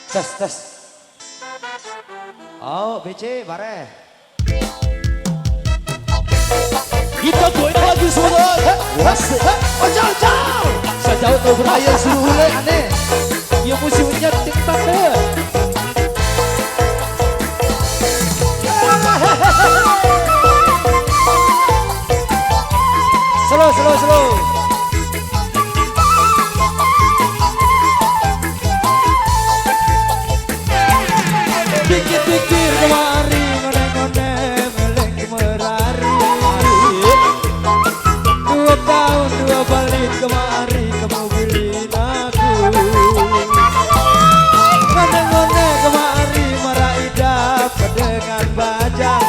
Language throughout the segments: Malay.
Tes, tes. Oh, BC, bare. Kita goin lagi semua. Wasik. Oh, jauh, jauh. Sejauh tuh beraya suruh Aneh. dia musimnya TikTok deh. Slow, slow, slow. Pikir-pikir kemari, ngone-ngone meleng merari. 2 tahun 2 balik kemari, kamu beliin aku. Ngone-ngone kemari, marah idap dengan bajang.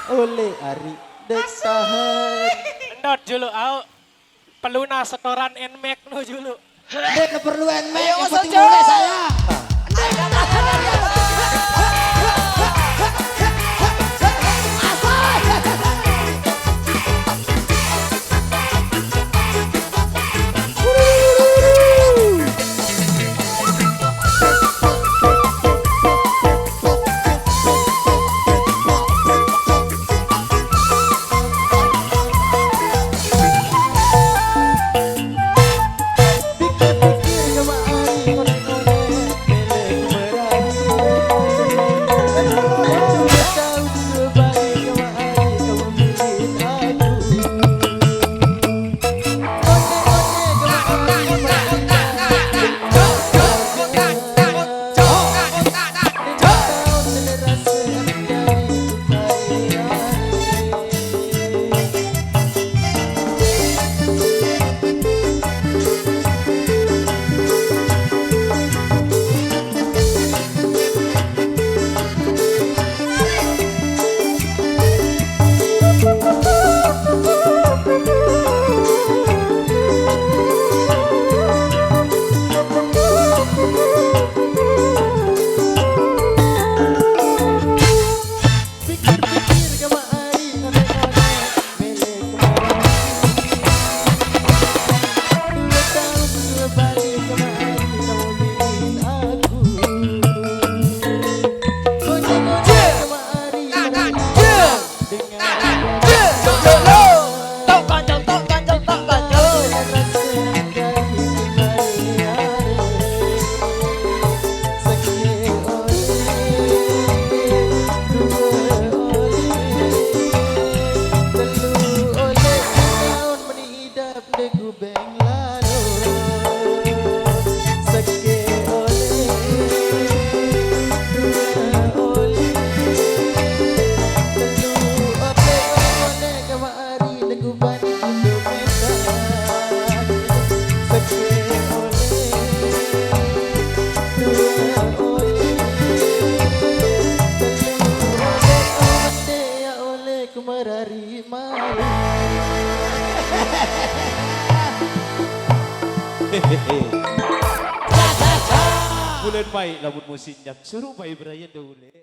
Oleh Ari Deksahan Endot julu au peluna setoran NMAX nu julu. Dek, keperluan mek. Ayo, Yang penting Mas Ojo. mulai saya. Bulan Mei lamun musimnya suruh Pak Ibrahim dulu.